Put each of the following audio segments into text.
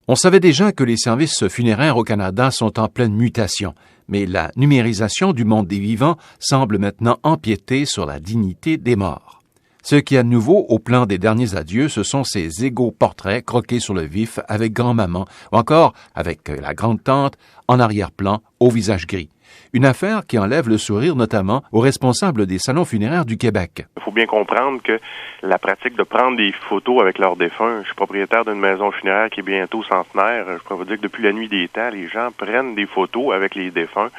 On savait déjà que les services funéraires au Canada sont en pleine mutation, mais la numérisation du monde des vivants semble maintenant empiéter sur la dignité des morts. Ce qui est de nouveau au plan des derniers adieux, ce sont ces égaux portraits croqués sur le vif avec grand-maman ou encore avec la grande-tante en arrière-plan au visage gris. Une affaire qui enlève le sourire notamment aux responsables des salons funéraires du Québec. Il faut bien comprendre que la pratique de prendre des photos avec leurs défunts, je suis propriétaire d'une maison funéraire qui est bientôt centenaire, je peux vous dire que depuis la nuit des temps, les gens prennent des photos avec les défunts.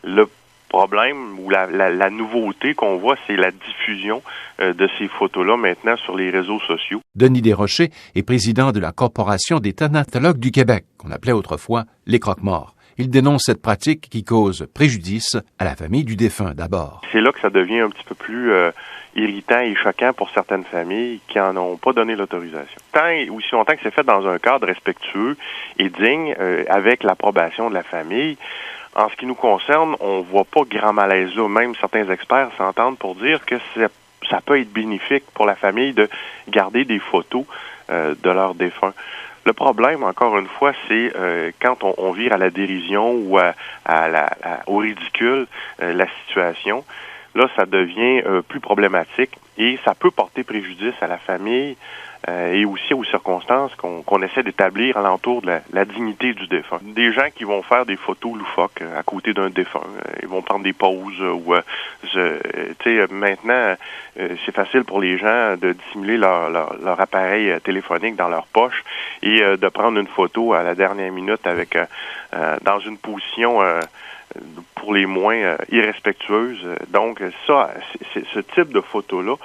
Le problème ou la nouveauté qu'on voit, c'est la diffusion de ces photos-là maintenant sur les réseaux sociaux. Denis Desrochers est président de la Corporation des thanatologues du Québec, qu'on appelait autrefois les croque-morts. Il dénonce cette pratique qui cause préjudice à la famille du défunt d'abord. C'est là que ça devient un petit peu plus irritant et choquant pour certaines familles qui n'en ont pas donné l'autorisation. Tant et aussi longtemps que c'est fait dans un cadre respectueux et digne, avec l'approbation de la famille, en ce qui nous concerne, on voit pas grand malaise là. Même certains experts s'entendent pour dire que ça peut être bénéfique pour la famille de garder des photos de leurs défunts. Le problème, encore une fois, c'est quand on vire à la dérision ou au ridicule la situation. Là, ça devient plus problématique et ça peut porter préjudice à la famille et aussi aux circonstances qu'on essaie d'établir alentour de la dignité du défunt. Des gens qui vont faire des photos loufoques à côté d'un défunt, ils vont prendre des pauses ou maintenant c'est facile pour les gens de dissimuler leur appareil téléphonique dans leur poche et de prendre une photo à la dernière minute avec dans une position pour les moins irrespectueuses. Donc ça, ce type de photo-là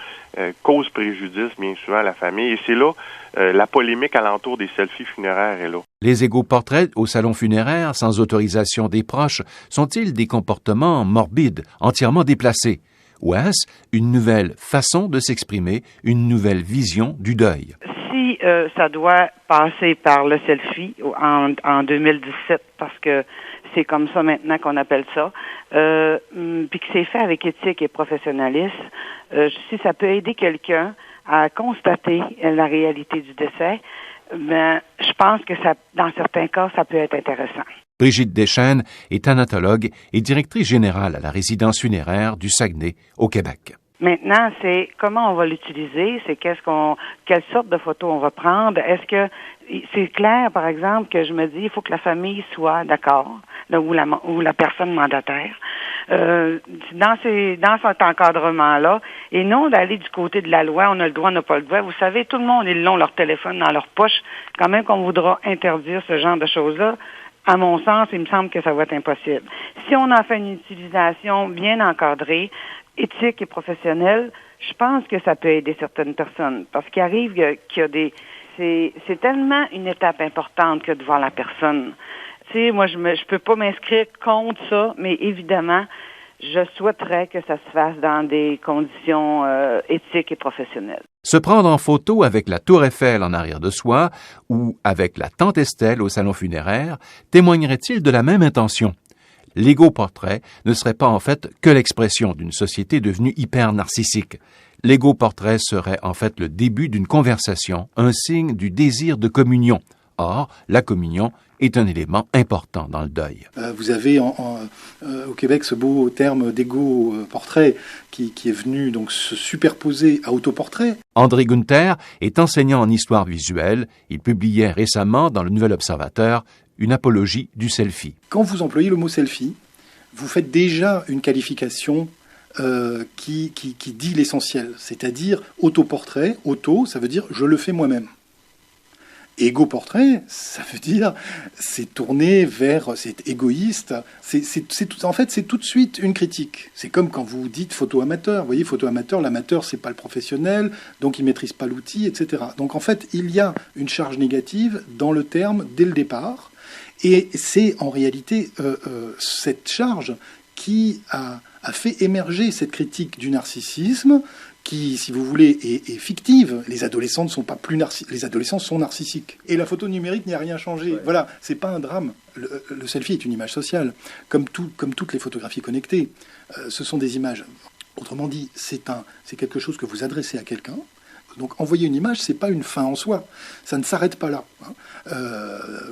cause préjudice bien souvent à la famille. Et c'est là la polémique alentour des selfies funéraires est là. Les égaux portraits au salon funéraire, sans autorisation des proches, sont-ils des comportements morbides, entièrement déplacés? Ou est-ce une nouvelle façon de s'exprimer, une nouvelle vision du deuil? Si ça doit passer par le selfie en 2017, parce que c'est comme ça maintenant qu'on appelle ça, puis que c'est fait avec éthique et professionnalisme, si ça peut aider quelqu'un à constater la réalité du décès, ben, je pense que ça, dans certains cas, ça peut être intéressant. Brigitte Deschênes est thanatologue et directrice générale à la résidence funéraire du Saguenay, au Québec. Maintenant, c'est comment on va l'utiliser, c'est quelle sorte de photo on va prendre. Est-ce que c'est clair, par exemple, que je me dis, il faut que la famille soit d'accord, là, ou la personne mandataire, dans cet encadrement-là, et non d'aller du côté de la loi, on a le droit, on n'a pas le droit. Vous savez, tout le monde, ils ont leur téléphone dans leur poche, quand même qu'on voudra interdire ce genre de choses-là. À mon sens, il me semble que ça va être impossible. Si on en fait une utilisation bien encadrée, éthique et professionnelle, je pense que ça peut aider certaines personnes. Parce qu'il arrive qu'il y a c'est tellement une étape importante que de voir la personne. Tu sais, moi, je peux pas m'inscrire contre ça, mais évidemment, je souhaiterais que ça se fasse dans des conditions éthiques et professionnelles. Se prendre en photo avec la Tour Eiffel en arrière de soi ou avec la tante Estelle au salon funéraire témoignerait-il de la même intention? L'égo-portrait ne serait pas en fait que l'expression d'une société devenue hyper narcissique. L'égo-portrait serait en fait le début d'une conversation, un signe du désir de communion. Or, la communion est un élément important dans le deuil. Vous avez au Québec ce beau terme d'égo-portrait qui est venu donc se superposer à autoportrait. André Gunther est enseignant en histoire visuelle. Il publiait récemment dans le Nouvel Observateur une apologie du selfie. Quand vous employez le mot selfie, vous faites déjà une qualification qui dit l'essentiel, c'est-à-dire autoportrait. Auto, ça veut dire je le fais moi-même. Égo-portrait, ça veut dire c'est tourné vers, c'est égoïste. En fait, c'est tout de suite une critique. C'est comme quand vous dites photo amateur. Vous voyez, photo amateur, l'amateur, c'est pas le professionnel, donc il maîtrise pas l'outil, etc. Donc en fait, il y a une charge négative dans le terme dès le départ. Et c'est en réalité cette charge qui a fait émerger cette critique du narcissisme qui, si vous voulez, est fictive. Les adolescents ne sont pas plus les adolescents sont narcissiques. Et la photo numérique n'y a rien changé. Ouais. Voilà, c'est pas un drame. Le selfie est une image sociale, comme toutes les photographies connectées. Ce sont des images. Autrement dit, c'est quelque chose que vous adressez à quelqu'un Donc envoyer une image, c'est pas une fin en soi. Ça ne s'arrête pas là.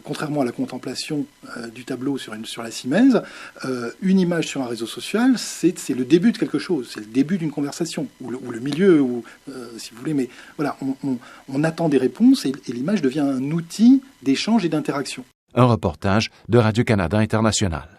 Contrairement à la contemplation du tableau sur la Simèse, une image sur un réseau social, c'est le début de quelque chose, c'est le début d'une conversation, ou le milieu, si vous voulez. Mais voilà, on attend des réponses et l'image devient un outil d'échange et d'interaction. Un reportage de Radio-Canada International.